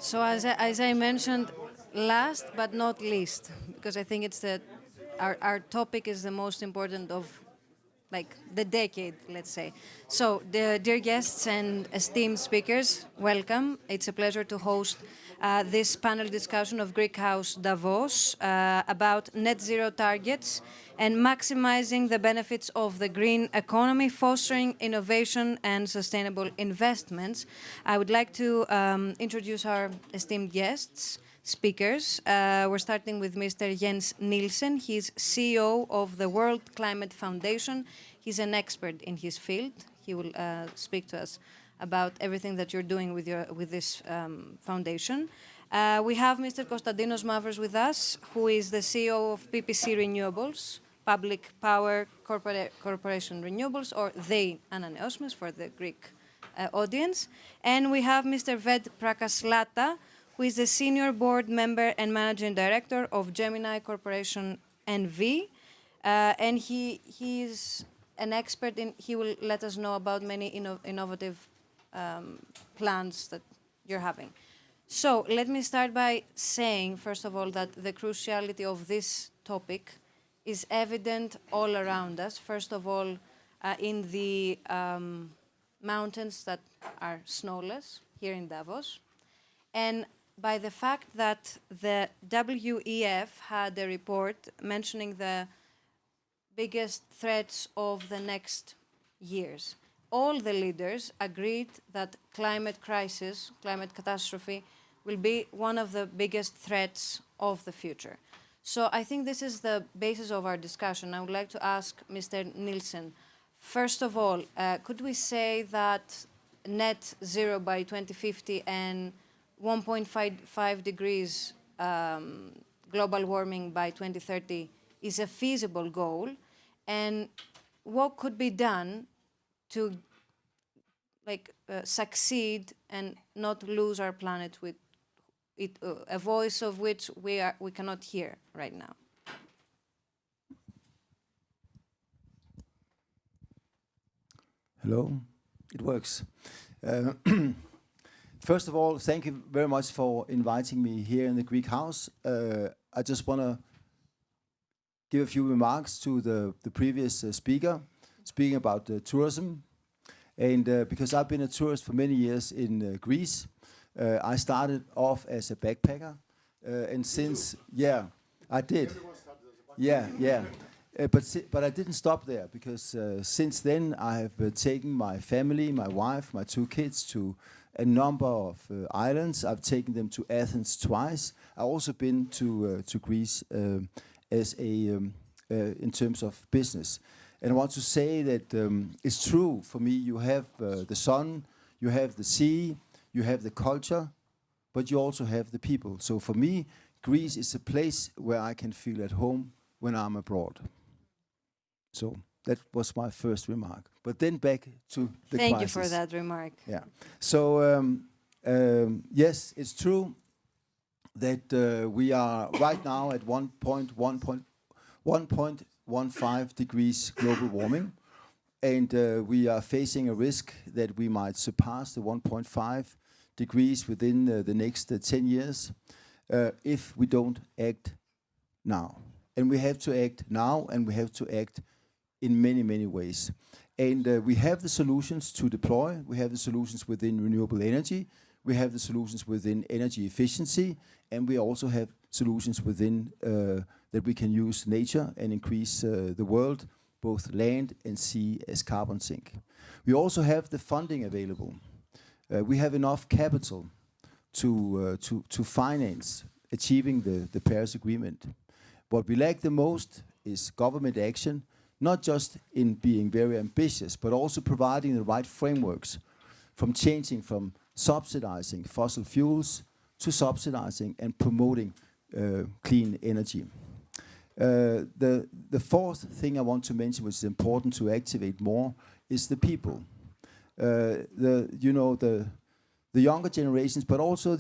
So as I mentioned, last but not least, because I think it's our topic is the most important of like the decade, let's say. So, dear guests and esteemed speakers, welcome. It's a pleasure to host this panel discussion of Greek House Davos about net zero targets and maximizing the benefits of the green economy, fostering innovation and sustainable investments. I would like to introduce our esteemed guests. Speakers. We're starting with Mr. Jens Nielsen. He's CEO of the World Climate Foundation. He's an expert in his field. He will speak to us about everything that you're doing with this foundation. We have Mr. Konstantinos Mavros with us, who is the CEO of PPC Renewables, Public Power Corporation Renewables, or the Ananiosmos for the Greek audience. And we have Mr. Ved Prakash Lata, who is the Senior Board Member and Managing Director of Gemini Corporation NV. And he is an expert in, he will let us know about many innovative plans that you're having. So let me start by saying, first of all, that the cruciality of this topic is evident all around us. First of all, in the mountains that are snowless here in Davos. And by the fact that the WEF had a report mentioning the biggest threats of the next years. All the leaders agreed that climate crisis, climate catastrophe, will be one of the biggest threats of the future. So I think this is the basis of our discussion. I would like to ask Mr. Nielsen, first of all, could we say that net zero by 2050 and 1.5 degrees global warming by 2030 is a feasible goal, and what could be done to succeed and not lose our planet with it, a voice of which we cannot hear right now? Hello, it works. First of all, thank you very much for inviting me here in the Greek House. I just want to give a few remarks to the previous speaker, speaking about tourism. And because I've been a tourist for many years in Greece, I started off as a backpacker. And since, yeah, I did. Yeah. But I didn't stop there, because since then I have taken my family, my wife, my 2 kids to a number of islands. I've taken them to Athens twice. I've also been to Greece as a in terms of business. And I want to say that it's true for me. You have the sun, you have the sea, you have the culture, but you also have the people. So for me, Greece is a place where I can feel at home when I'm abroad. So that was my first remark. But then back to the Thank crisis. you for that remark. Yeah. So yes, it's true that we are right now at 1.15 degrees global warming, and we are facing a risk that we might surpass the 1.5 degrees within the next 10 years if we don't act now. And we have to act now, and we have to act in many, many ways. And we have the solutions to deploy. We have the solutions within renewable energy. We have the solutions within energy efficiency. And we also have solutions within that we can use nature and increase the world, both land and sea, as carbon sink. We also have the funding available. We have enough capital to finance achieving the Paris Agreement. What we lack the most is government action, not just in being very ambitious, but also providing the right frameworks, from changing from subsidizing fossil fuels to subsidizing and promoting clean energy. The fourth thing I want to mention, which is important to activate more, is the people. The younger generations, but also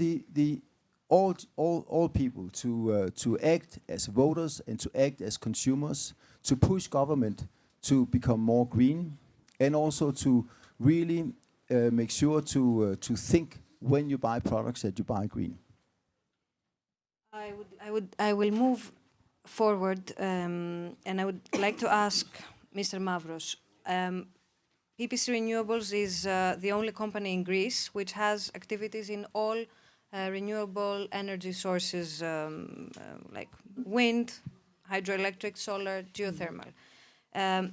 all people to act as voters and to act as consumers, to push government to become more green, and also to really make sure to think when you buy products that you buy green? I will move forward, and I would like to ask Mr. Mavros. PPC Renewables is the only company in Greece which has activities in all renewable energy sources, like wind, hydroelectric, solar, geothermal.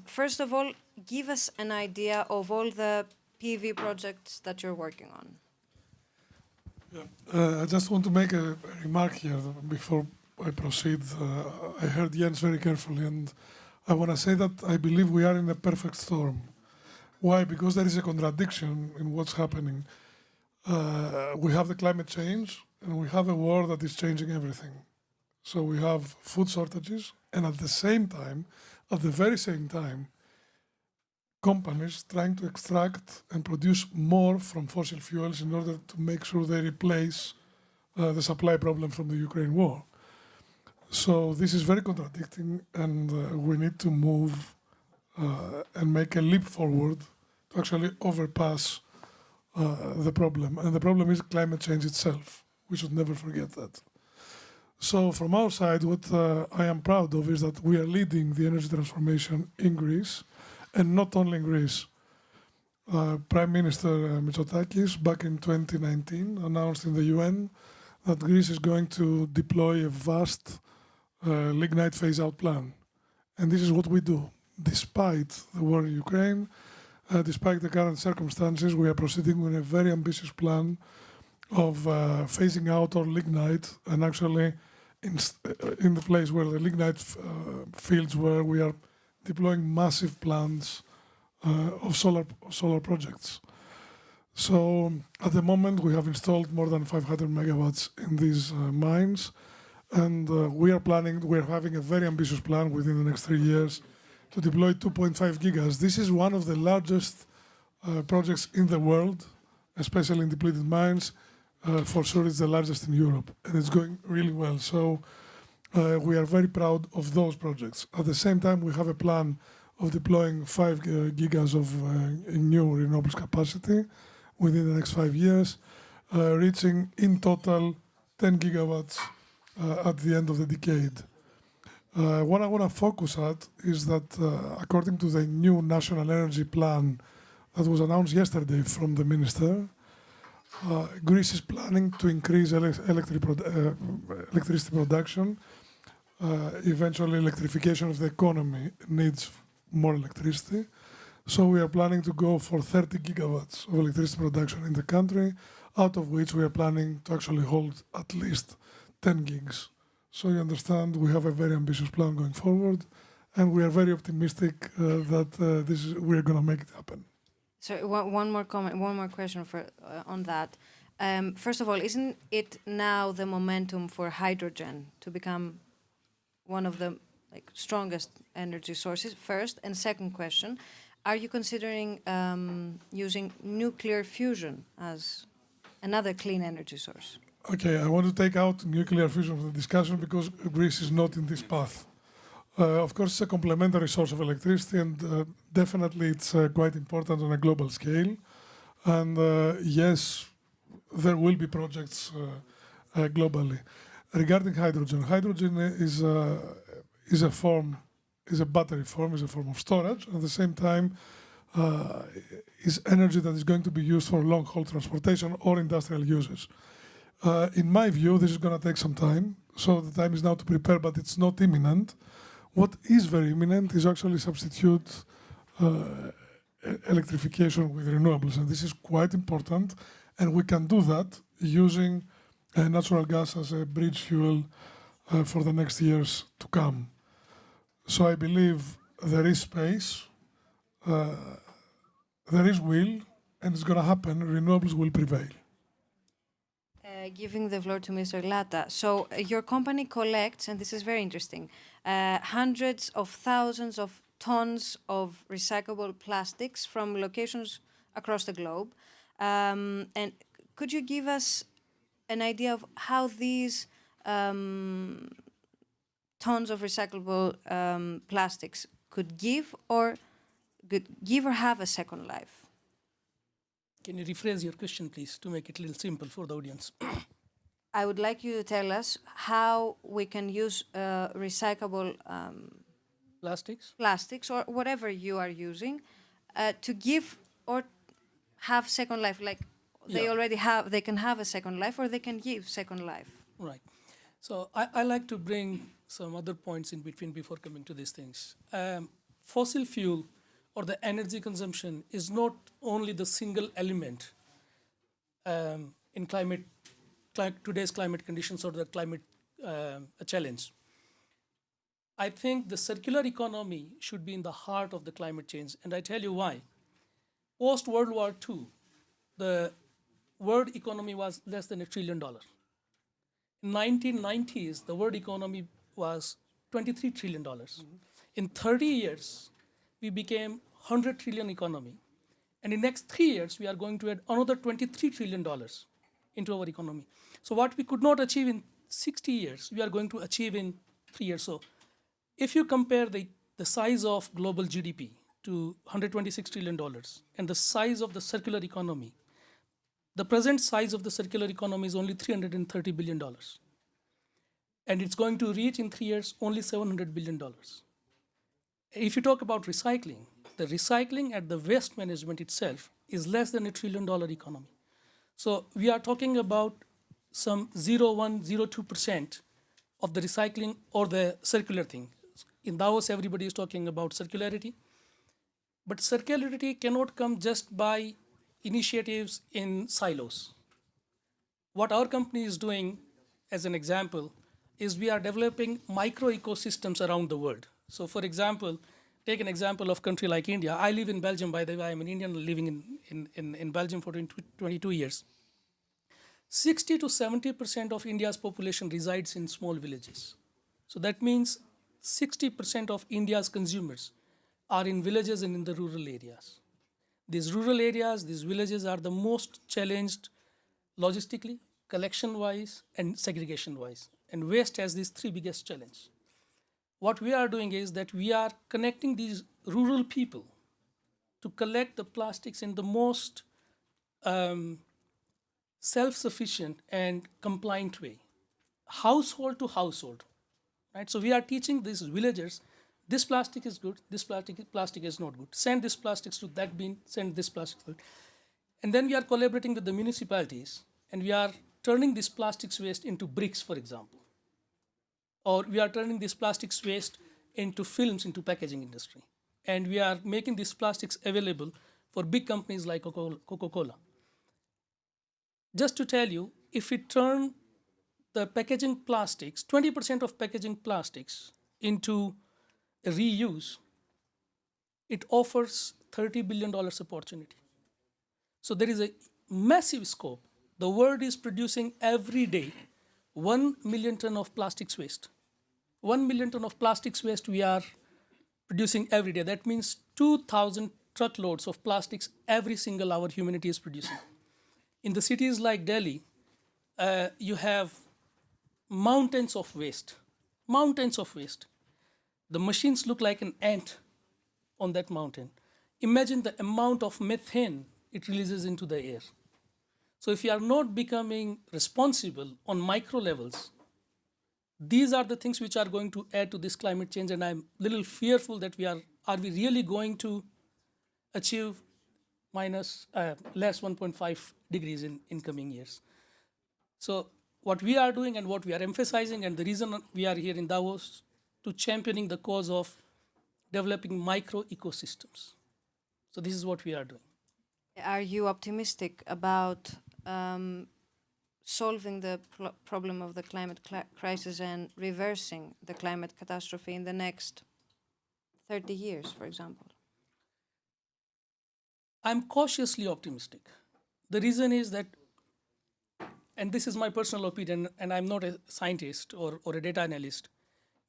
First of all, give us an idea of all the PV projects that you're working on. I just want to make a remark here before I proceed. I heard Jens very carefully, and I want to say that I believe we are in a perfect storm. Why? Because there is a contradiction in what's happening. We have the climate change, and we have a war that is changing everything. So we have food shortages, and at the very same time, companies trying to extract and produce more from fossil fuels in order to make sure they replace the supply problem from the Ukraine war. So this is very contradicting, and we need to move and make a leap forward to actually overpass the problem. And the problem is climate change itself. We should never forget that. So from our side, what I am proud of is that we are leading the energy transformation in Greece, and not only in Greece. Prime Minister Mitsotakis, back in 2019, announced in the UN that Greece is going to deploy a vast lignite phase-out plan. And this is what we do. Despite the war in Ukraine, despite the current circumstances, we are proceeding with a very ambitious plan of phasing out our lignite, and actually in the place where the lignite fields were, we are deploying massive plants of solar projects. So at the moment, we have installed more than 500 megawatts in these mines, and we are having a very ambitious plan within the next 3 years to deploy 2.5 gigas. This is one of the largest projects in the world, especially in depleted mines. For sure, it's the largest in Europe, and it's going really well. So we are very proud of those projects. At the same time, we have a plan of deploying 5 gigas of new renewables capacity within the next 5 years, reaching in total 10 gigawatts at the end of the decade. What I want to focus at is that according to the new National Energy Plan that was announced yesterday from the Minister, Greece is planning to increase electricity production. Eventually, electrification of the economy needs more electricity. So we are planning to go for 30 gigawatts of electricity production in the country, out of which we are planning to actually hold at least 10 gigs. So you understand, we have a very ambitious plan going forward, and we are very optimistic that we are going to make it happen. So one more comment, one more question on that. First of all, isn't it now the momentum for hydrogen to become one of the strongest energy sources? First, and second question, are you considering using nuclear fusion as another clean energy source? Okay, I want to take out nuclear fusion from the discussion because Greece is not in this path. Of course, it's a complementary source of electricity, and definitely it's quite important on a global scale. And yes, there will be projects globally. Regarding hydrogen, hydrogen is a battery form, is a form of storage. At the same time, is energy that is going to be used for long-haul transportation or industrial uses. In my view, this is going to take some time. So the time is now to prepare, but it's not imminent. What is very imminent is actually substitute electrification with renewables, and this is quite important. And we can do that using natural gas as a bridge fuel for the next years to come. So I believe there is space, there is will, and it's going to happen. Renewables will prevail. Giving the floor to Mr. Lata. So your company collects, and this is very interesting, hundreds of thousands of tons of recyclable plastics from locations across the globe. And could you give us an idea of how these tons of recyclable plastics could give or have a second life? Can you rephrase your question, please, to make it a little simple for the audience? I would like you to tell us how we can use recyclable Plastics? or whatever you are using to give or have second life. Like they Yeah. already have, they can have a second life or they can give second life. Right. So I like to bring some other points in between before coming to these things. Fossil fuel or the energy consumption is not only the single element in today's climate conditions or the climate challenge. I think the circular economy should be in the heart of the climate change, and I tell you why. Post World War II, the world economy was less than $1 trillion. In 1990s, the world economy was $23 trillion. In 30 years, we became $100 trillion economy. And in next 3 years, we are going to add another $23 trillion into our economy. So what we could not achieve in 60 years, we are going to achieve in 3 years. So if you compare the size of global GDP to $126 trillion and the size of the circular economy, the present size of the circular economy is only $330 billion. And it's going to reach in 3 years only $700 billion. If you talk about recycling, the recycling at the waste management itself is less than $1 trillion economy. So we are talking about some 0.1, 0.2% of the recycling or the circular thing. In Davos, everybody is talking about circularity. But circularity cannot come just by initiatives in silos. What our company is doing, as an example, is we are developing micro ecosystems around the world. So for example, take an example of a country like India. I live in Belgium, by the way. I'm an Indian living in Belgium for 22 years. 60 to 70% of India's population resides in small villages. So that means 60% of India's consumers are in villages and in the rural areas. These rural areas, these villages are the most challenged logistically, collection-wise, and segregation-wise. And waste has these three biggest challenges. What we are doing is that we are connecting these rural people to collect the plastics in the most self-sufficient and compliant way, household to household, right? So we are teaching these villagers, this plastic is good, this plastic is not good. Send this plastics to that bin, send this plastic to it. And then we are collaborating with the municipalities, and we are turning this plastics waste into bricks, for example. Or we are turning this plastics waste into films, into packaging industry. And we are making these plastics available for big companies like Coca-Cola. Just to tell you, if we turn the packaging plastics, 20% of packaging plastics into reuse, it offers $30 billion opportunity. So there is a massive scope. The world is producing every day 1 million ton of plastics waste. 1 million ton of plastics waste we are producing every day. That means 2,000 truckloads of plastics every single hour humanity is producing. In the cities like Delhi, you have mountains of waste. Mountains of waste. The machines look like an ant on that mountain. Imagine the amount of methane it releases into the air. So if you are not becoming responsible on micro levels, these are the things which are going to add to this climate change, and I'm a little fearful that are we really going to achieve less 1.5 degrees in coming years. So what we are doing and what we are emphasizing, and the reason we are here in Davos, to championing the cause of developing micro ecosystems. So this is what we are doing. Are you optimistic about solving the problem of the climate crisis and reversing the climate catastrophe in the next 30 years, for example? I'm cautiously optimistic. The reason is that, and this is my personal opinion, and I'm not a scientist or a data analyst,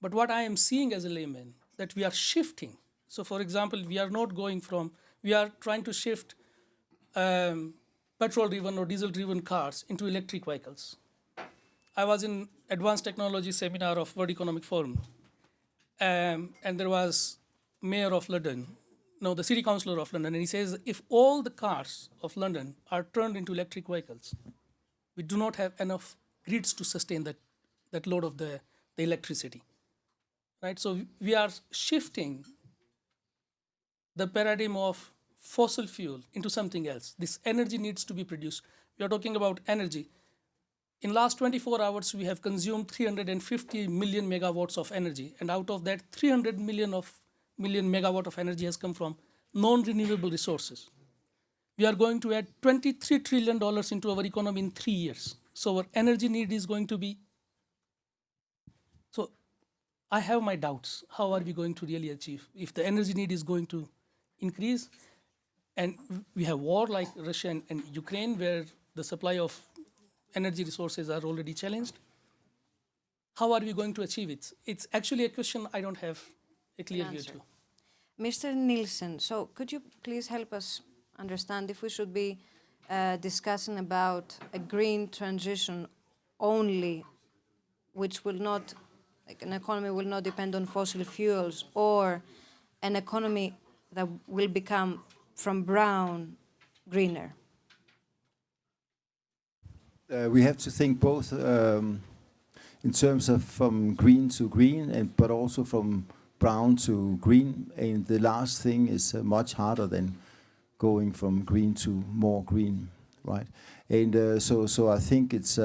but what I am seeing as a layman, that we are shifting. So for example, we are trying to shift petrol-driven or diesel-driven cars into electric vehicles. I was in advanced technology seminar of World Economic Forum, and there was Mayor of London, no, the city councillor of London, and he says if all the cars of London are turned into electric vehicles, we do not have enough grids to sustain that load of the electricity, right? So we are shifting the paradigm of fossil fuel into something else. This energy needs to be produced. We are talking about energy. In last 24 hours, we have consumed 350 million megawatts of energy, and out of that, 300 million megawatt of energy has come from non-renewable resources. We are going to add $23 trillion into our economy in 3 years. So our energy need is going to be. So I have my doubts. How are we going to really achieve if the energy need is going to increase? And we have war like Russia and Ukraine, where the supply of energy resources are already challenged. How are we going to achieve it? It's actually a question I don't have a clear view to. Mr. Nielsen, so could you please help us understand if we should be discussing about a green transition only, which will not, like an economy will not depend on fossil fuels, or an economy that will become from brown greener? We have to think both in terms of from green to green, but also from brown to green. And the last thing is much harder than going from green to more green, right? And so I think it's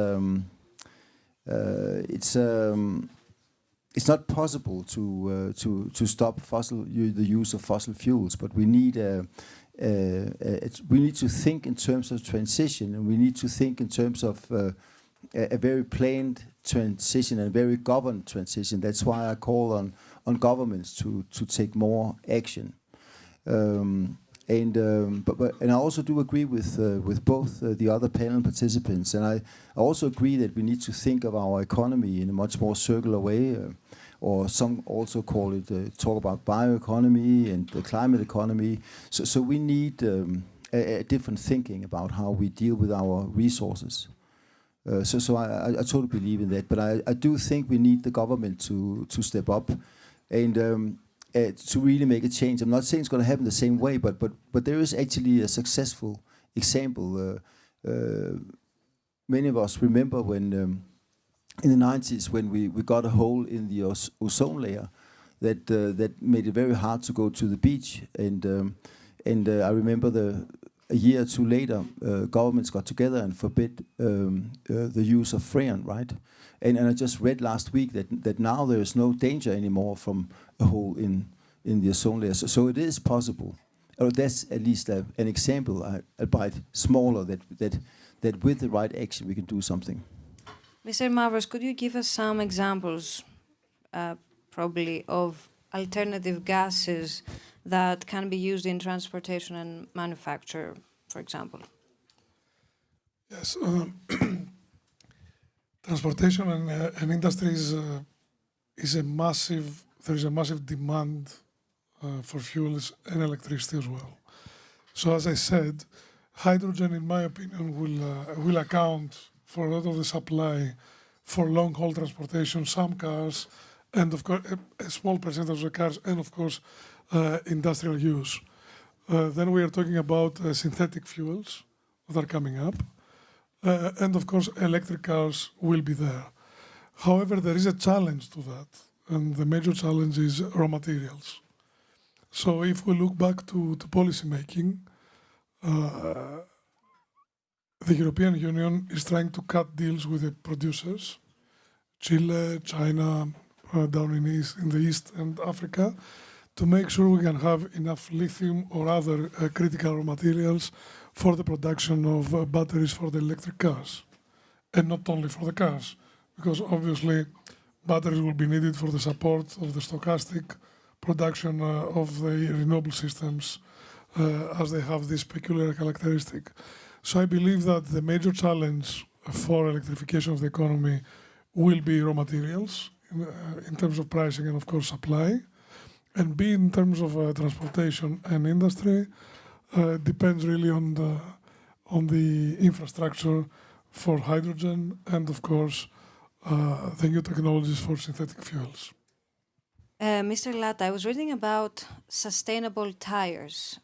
not possible to stop the use of fossil fuels, but we need to think in terms of transition, and we need to think in terms of a very planned transition and a very governed transition. That's why I call on governments to take more action. And I also do agree with both the other panel participants, and I also agree that we need to think of our economy in a much more circular way. Or some also call it, talk about bioeconomy and the climate economy. So we need a different thinking about how we deal with our resources. So I totally believe in that. But I do think we need the government to step up and to really make a change. I'm not saying it's going to happen the same way, but there is actually a successful example. Many of us remember when in the 90s, when we got a hole in the ozone layer, that made it very hard to go to the beach. And I remember a year or two later, governments got together and forbid the use of freon, right? And I just read last week that now there is no danger anymore from a hole in the ozone layer. So it is possible. Or that's at least an example, albeit smaller, that with the right action we can do something. Mr. Mavros, could you give us some examples, probably, of alternative gases that can be used in transportation and manufacture, for example? Yes, transportation and industry is a massive. There is a massive demand for fuels and electricity as well. So, as I said, hydrogen, in my opinion, will account for a lot of the supply for long-haul transportation, some cars, and of course a small percentage of the cars, and of course industrial use. Then we are talking about synthetic fuels that are coming up, and of course electric cars will be there. However, there is a challenge to that, and the major challenge is raw materials. So if we look back to policy making, the European Union is trying to cut deals with the producers, Chile, China, down in the East and Africa, to make sure we can have enough lithium or other critical raw materials for the production of batteries for the electric cars. And not only for the cars, because obviously batteries will be needed for the support of the stochastic production of the renewable systems as they have this peculiar characteristic. So I believe that the major challenge for electrification of the economy will be raw materials in terms of pricing and of course supply, and B, in terms of transportation and industry, depends really on the infrastructure for hydrogen and of course the new technologies for synthetic fuels. Mr. Lata, I was reading about sustainable tires.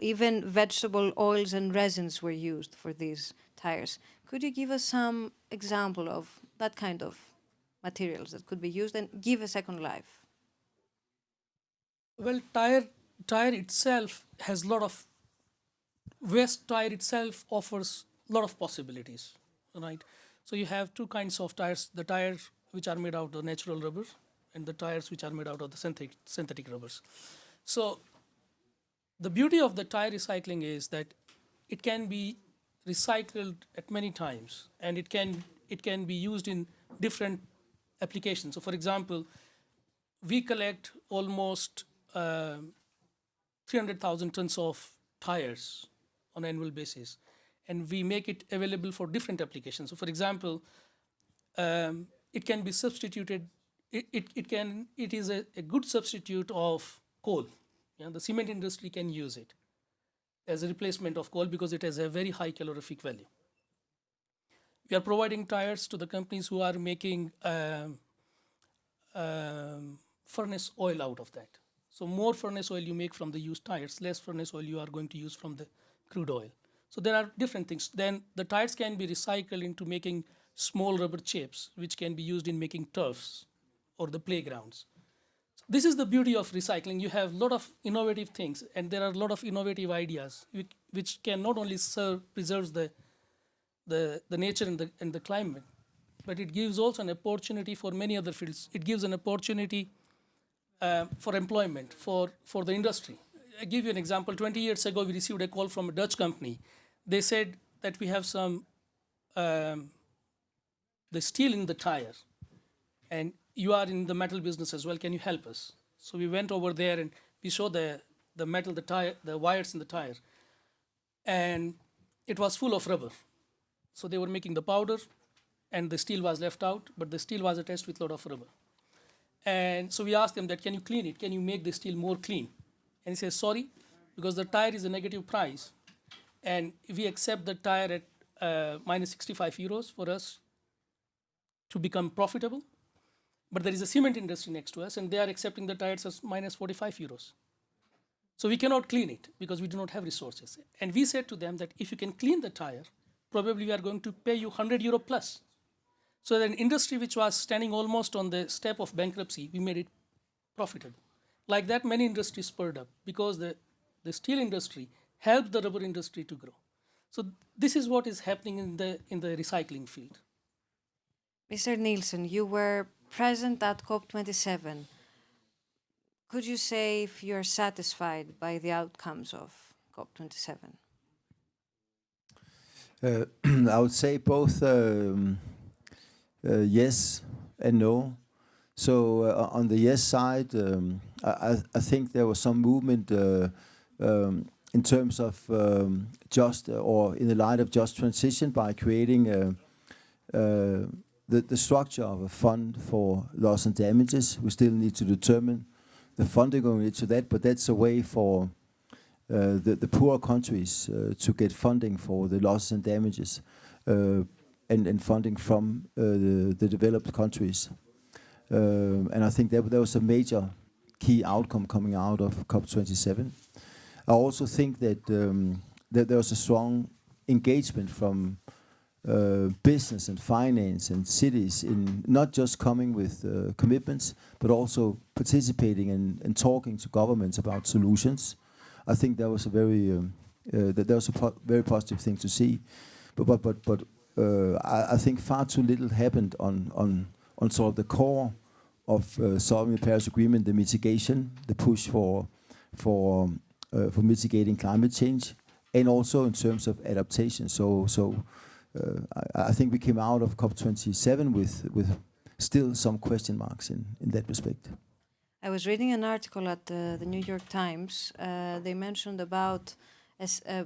Even vegetable oils and resins were used for these tires. Could you give us some example of that kind of materials that could be used and give a second life? Well, tire itself has a lot of waste. Tire itself offers a lot of possibilities, right? So you have two kinds of tires: the tires which are made out of natural rubber, and the tires which are made out of the synthetic rubbers. So the beauty of the tire recycling is that it can be recycled at many times, and it can be used in different applications. So, for example, we collect almost 300,000 tons of tires on an annual basis, and we make it available for different applications. So, for example, it can be substituted. It is a good substitute of coal. Yeah, the cement industry can use it as a replacement of coal because it has a very high calorific value. We are providing tires to the companies who are making furnace oil out of that. So more furnace oil you make from the used tires, less furnace oil you are going to use from the crude oil. So there are different things. Then the tires can be recycled into making small rubber chips, which can be used in making turfs or the playgrounds. This is the beauty of recycling. You have a lot of innovative things, and there are a lot of innovative ideas which can not only preserve the nature and the climate, but it gives also an opportunity for many other fields. It gives an opportunity for employment, for the industry. I give you an example. 20 years ago, we received a call from a Dutch company. They said that we have some the steel in the tire, and you are in the metal business as well. Can you help us? So we went over there and we saw the metal, the tire, the wires in the tire, and it was full of rubber. So they were making the powder, and the steel was left out, but the steel was attached with a lot of rubber. And so we asked them that, can you clean it? Can you make the steel more clean? And he says, sorry, because the tire is a negative price, and we accept the tire at minus 65 euros for us to become profitable. But there is a cement industry next to us, and they are accepting the tires as minus 45 euros. So we cannot clean it because we do not have resources. And we said to them that if you can clean the tire, probably we are going to pay you 100 euro plus. So an industry which was standing almost on the step of bankruptcy, we made it profitable. Like that, many industries spurred up because the steel industry helped the rubber industry to grow. So this is what is happening in the recycling field. Mr. Nielsen, you were present at COP27. Could you say if you're satisfied by the outcomes of COP27? I would say both yes and no. So on the yes side, I think there was some movement in terms of just or in the light of just transition by creating the structure of a fund for loss and damages. We still need to determine the funding going into that, but that's a way for the poor countries to get funding for the losses and damages and funding from the developed countries. And I think that was a major key outcome coming out of COP27. I also think that that there was a strong engagement from business and finance and cities in not just coming with commitments, but also participating and talking to governments about solutions. I think that was a very positive thing to see. But I think far too little happened on sort of the core of solving the Paris Agreement, the mitigation, the push for mitigating climate change, and also in terms of adaptation. I think we came out of COP27 with still some question marks in that respect. I was reading an article at the New York Times. They mentioned about a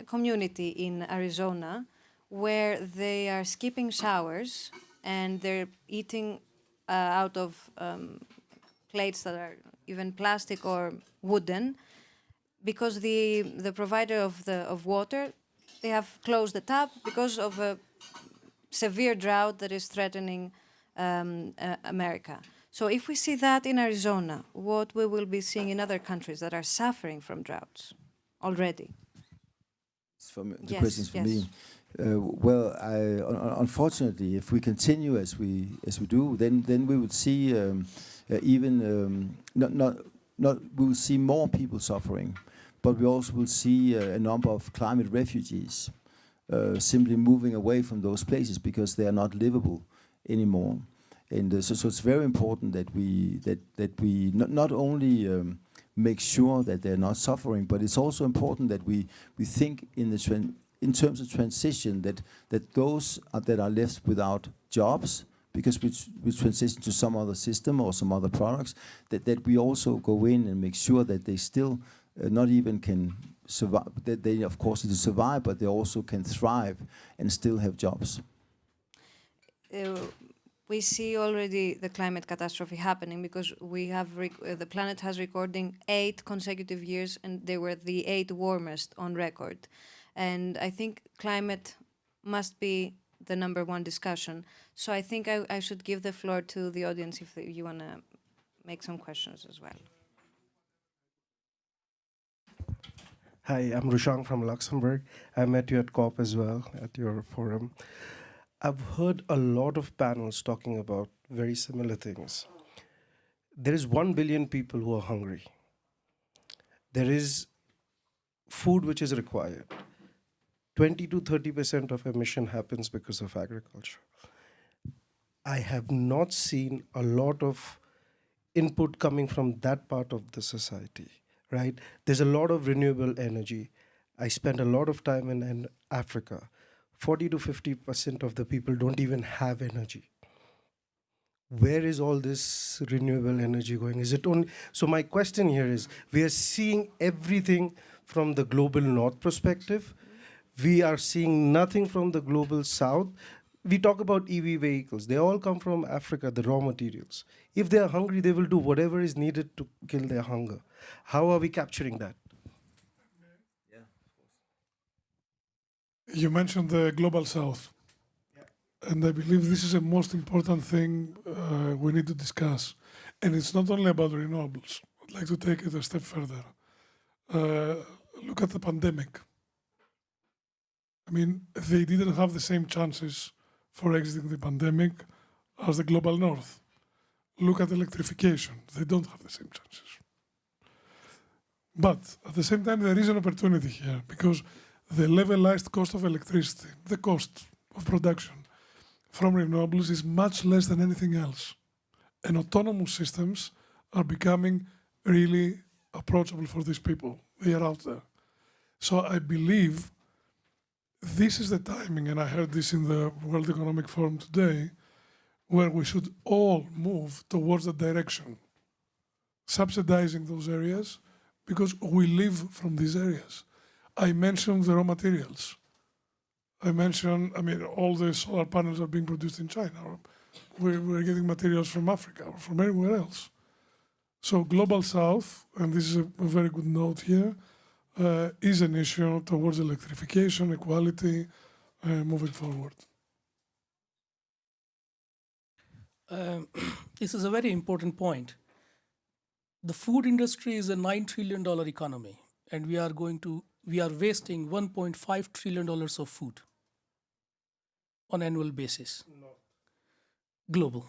community in Arizona where they are skipping showers and they're eating out of plates that are even plastic or wooden, because the provider of water, they have closed the tap because of a severe drought that is threatening America. So if we see that in Arizona, what we will be seeing in other countries that are suffering from droughts already? The question's for me. Well, unfortunately, if we continue as we do, then we would see we will see more people suffering, but we also will see a number of climate refugees simply moving away from those places because they are not livable anymore. And so it's very important that we not only make sure that they're not suffering, but it's also important that we think in terms of transition that those that are left without jobs because we transition to some other system or some other products, that we also go in and make sure that they still not even can survive, that they of course need to survive, but they also can thrive and still have jobs. We see already the climate catastrophe happening because we have the planet has recording 8 consecutive years, and they were the 8 warmest on record. And I think climate must be the #1 discussion. So I think I should give the floor to the audience if you want to make some questions as well. Hi, I'm Rushang from Luxembourg. I met you at COP as well, at your forum. I've heard a lot of panels talking about very similar things. There is 1 billion people who are hungry. There is food which is required. 20 to 30% of emission happens because of agriculture. I have not seen a lot of input coming from that part of the society, right? There's a lot of renewable energy. I spent a lot of time in Africa. 40 to 50% of the people don't even have energy. Where is all this renewable energy going? Is it only? So my question here is, we are seeing everything from the global north perspective. We are seeing nothing from the global south. We talk about EV vehicles. They all come from Africa, the raw materials. If they are hungry, they will do whatever is needed to kill their hunger. How are we capturing that? You mentioned the global south. And I believe this is the most important thing we need to discuss. And it's not only about renewables. I'd like to take it a step further. Look at the pandemic. I mean, they didn't have the same chances for exiting the pandemic as the global north. Look at electrification. They don't have the same chances. But at the same time, there is an opportunity here because the levelized cost of electricity, the cost of production from renewables is much less than anything else. And autonomous systems are becoming really approachable for these people. They are out there. So I believe this is the timing, and I heard this in the World Economic Forum today, where we should all move towards that direction, subsidizing those areas because we live from these areas. I mentioned the raw materials. I mentioned, all the solar panels are being produced in China. We're getting materials from Africa or from anywhere else. So Global South, and this is a very good note here, is an issue towards electrification, equality, moving forward. This is a very important point. The food industry is a $9 trillion economy, and we are wasting $1.5 trillion of food on annual basis. North. Global.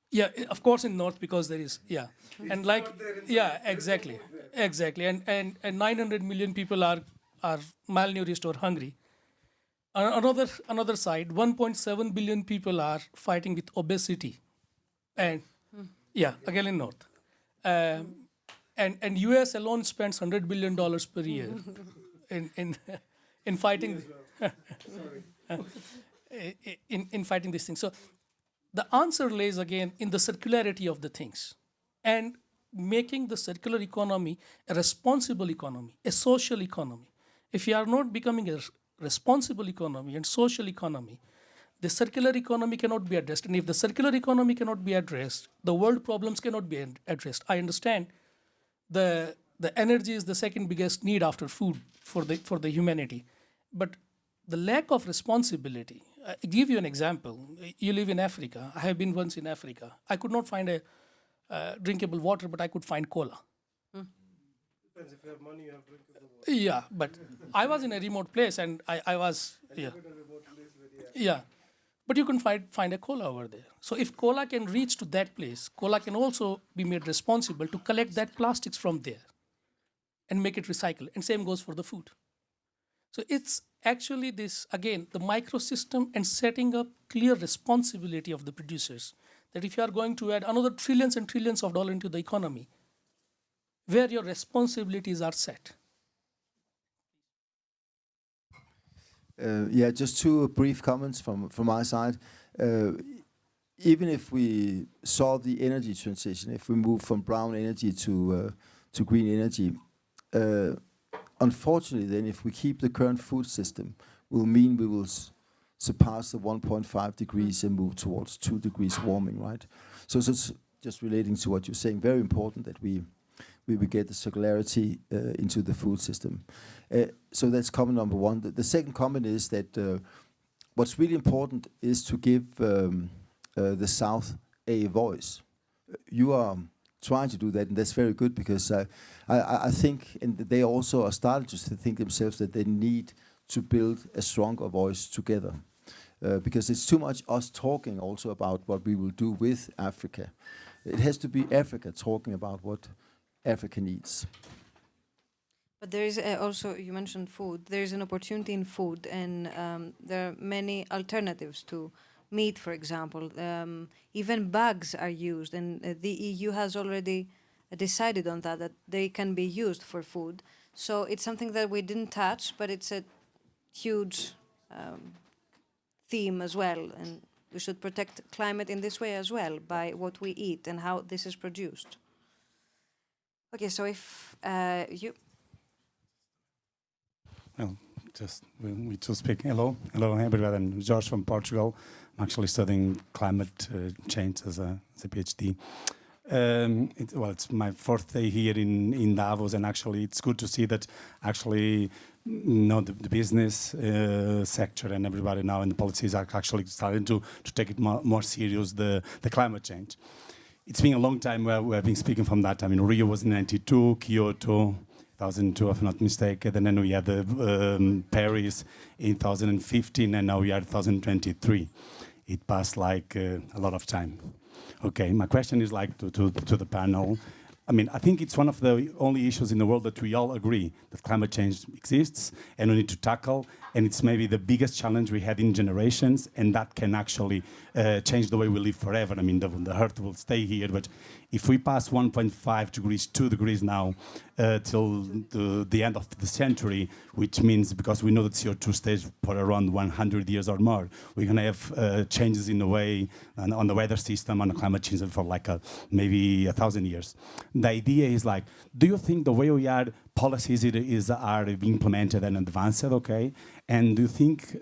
Yeah, of course in North because there is, yeah. And like, yeah, exactly. And 900 million people are malnourished or hungry. Another side, 1.7 billion people are fighting with obesity. And yeah, again in North. And US alone spends $100 billion per year in fighting in fighting these things. So the answer lays again in the circularity of the things and making the circular economy a responsible economy, a social economy. If you are not becoming a responsible economy and social economy, the circular economy cannot be addressed. And if the circular economy cannot be addressed, the world problems cannot be addressed. I understand the energy is the second biggest need after food for the humanity. But the lack of responsibility, give you an example. You live in Africa. I have been once in Africa. I could not find a drinkable water, but I could find cola. Depends if you have money, you have drinkable water. Yeah, but I was in a remote place and I was, yeah. Yeah, but you can find a cola over there. So if cola can reach to that place, cola can also be made responsible to collect that plastics from there and make it recycle. And same goes for the food. So it's actually this, again, the microsystem and setting up clear responsibility of the producers. That if you are going to add another trillions and trillions of dollars into the economy, where your responsibilities are set. Yeah, just two brief comments from my side. Even if we solve the energy transition, if we move from brown energy to green energy, unfortunately, then if we keep the current food system, will mean we will surpass the 1.5 degrees and move towards 2 degrees warming, right? So it's just relating to what you're saying, very important that we get the circularity into the food system. So that's comment number one. The second comment is that what's really important is to give the South a voice. You are trying to do that, and that's very good, because I think, and they also are starting to think themselves that they need to build a stronger voice together. Because it's too much us talking also about what we will do with Africa. It has to be Africa talking about what Africa needs. But there is also, you mentioned food, there is an opportunity in food, and there are many alternatives to meat, for example. Even bugs are used, and the EU has already decided on that they can be used for food. So it's something that we didn't touch, but it's a huge theme as well, and we should protect climate in this way as well, by what we eat and how this is produced. Okay, so if you... Well, we just speak. Hello everybody. I'm George from Portugal. I'm actually studying climate change as a PhD. It's my fourth day here in Davos, and actually it's good to see that actually the business sector and everybody now in the policies are actually starting to take it more serious, the climate change. It's been a long time where we have been speaking from that. I mean, Rio was in 92, Kyoto 2002, if I'm not mistaken, and then we had the Paris in 2015, and now we are 2023. It passed like a lot of time. Okay, my question is like to the panel. I mean, I think it's one of the only issues in the world that we all agree that climate change exists and we need to tackle, and it's maybe the biggest challenge we had in generations, and that can actually change the way we live forever. I mean, the Earth will stay here, but if we pass 1.5 degrees, 2 degrees now, till the end of the century, which means, because we know that CO2 stays for around 100 years or more, we're going to have changes in the way, on the weather system, on the climate change for like maybe 1,000 years. The idea is like, do you think the way we are, policies are being implemented and advanced, okay? And do you think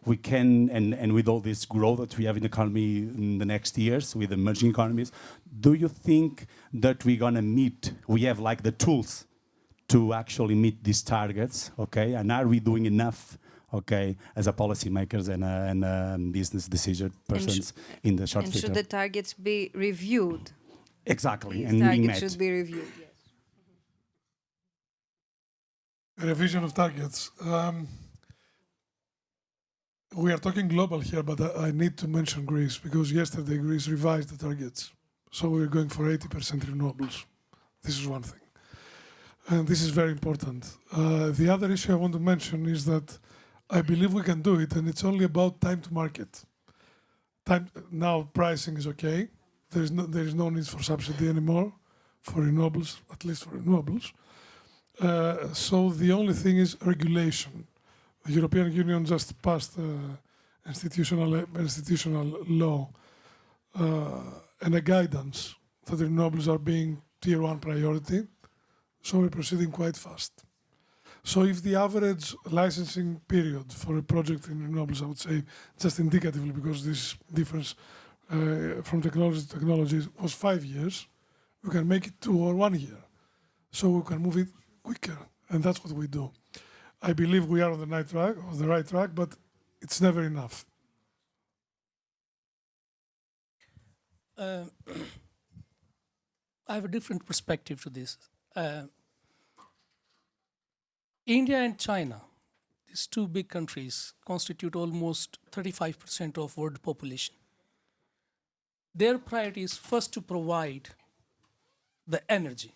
we can, and with all this growth that we have in the economy in the next years, with emerging economies, do you think that we're going to we have like the tools to actually meet these targets, okay? And are we doing enough, okay, as a policymakers and business decision persons in the short future? And should the targets be reviewed? Exactly, These and being met. targets should be reviewed, yes. Revision of targets. We are talking global here, but I need to mention Greece, because yesterday Greece revised the targets. So we're going for 80% renewables. This is one thing. And this is very important. The other issue I want to mention is that I believe we can do it, and it's only about time to market. Now pricing is okay. There is no need for subsidy anymore for renewables, at least for renewables. So the only thing is regulation. The European Union just passed institutional law and a guidance that renewables are being tier 1 priority. So we're proceeding quite fast. So if the average licensing period for a project in renewables, I would say just indicatively, because this difference from technology to technology was 5 years, we can make it 2 or 1 year. So we can move it quicker, and that's what we do. I believe we are on the right track, but it's never enough. I have a different perspective to this. India and China, these two big countries, constitute almost 35% of world population. Their priority is first to provide the energy,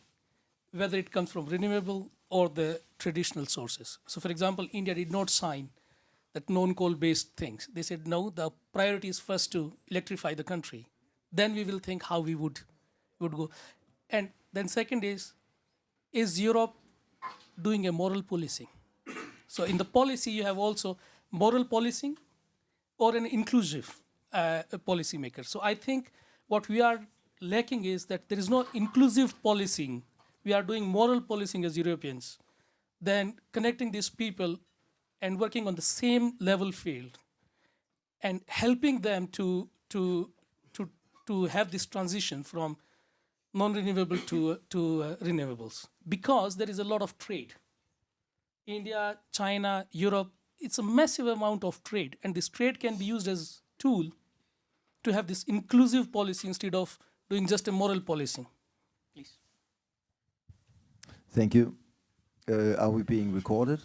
whether it comes from renewable or the traditional sources. So for example, India did not sign that non-coal based things. They said, no, the priority is first to electrify the country. Then we will think how we would go. And then second is Europe doing a moral policing? So in the policy, you have also moral policing or an inclusive policy maker. So I think what we are lacking is that there is no inclusive policing. We are doing moral policing as Europeans. Then connecting these people and working on the same level field and helping them to have this transition from non-renewable to renewables, because there is a lot of trade. India, China, Europe, it's a massive amount of trade, and this trade can be used as tool to have this inclusive policy instead of doing just a moral policing. Please. Thank you. Are we being recorded?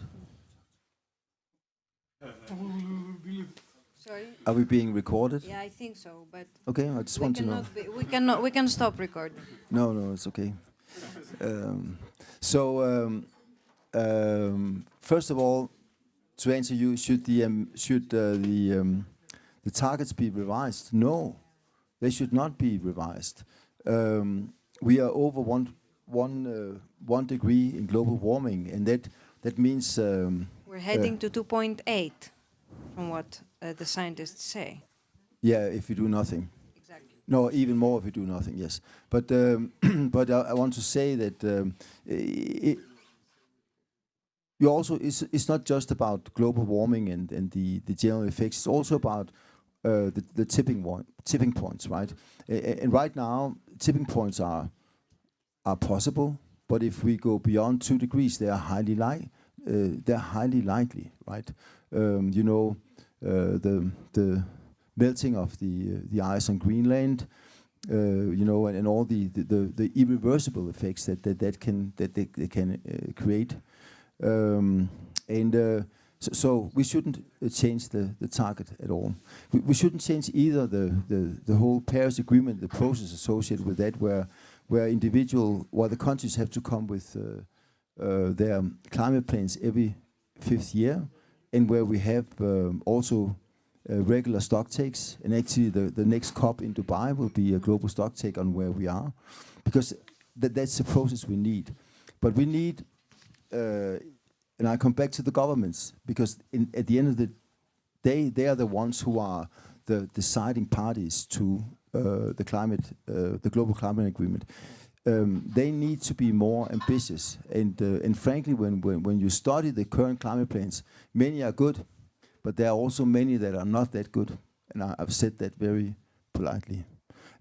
Sorry? Are we being recorded? Yeah, I think so, but Okay, I just want to know. we can stop recording. No, it's okay. First of all, to answer you, should the targets be revised? No, they should not be revised. We are over one degree in global warming, and that means We're heading to 2.8, from what the scientists say. Yeah, if we do nothing. Exactly. No, even more if we do nothing. Yes, but but I want to say that you also it's not just about global warming and the general effects. It's also about the tipping points, right? And right now, tipping points are possible, but if we go beyond 2 degrees, they are highly likely, right? The melting of the ice on Greenland, and all the irreversible effects that they can create. So we shouldn't change the target at all. We shouldn't change either the whole Paris Agreement, the process associated with that, where the countries have to come with their climate plans every 5th year, and where we have also regular stock takes. And actually the next COP in Dubai will be a global stock take on where we are, because that's the process we need. But we need, and I come back to the governments, because at the end of the day, they are the ones who are the deciding parties to the global climate agreement. They need to be more ambitious, and frankly, when you study the current climate plans, many are good, but there are also many that are not that good, and I've said that very politely.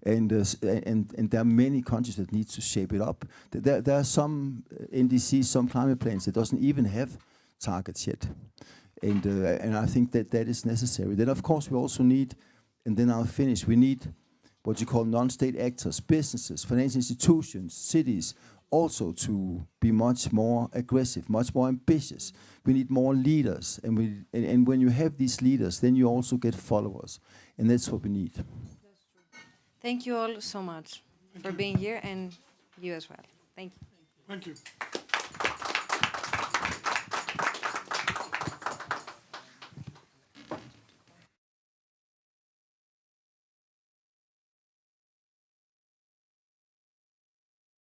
And there are many countries that need to shape it up. There are some NDCs, some climate plans that doesn't even have targets yet, and I think that is necessary. Then of course we also need, and then I'll finish. We need what you call non-state actors, businesses, financial institutions, cities, also to be much more aggressive, much more ambitious. We need more leaders, and when you have these leaders, then you also get followers, and that's what we need. Thank you all so much for being here, and you as well. Thank you. Thank you.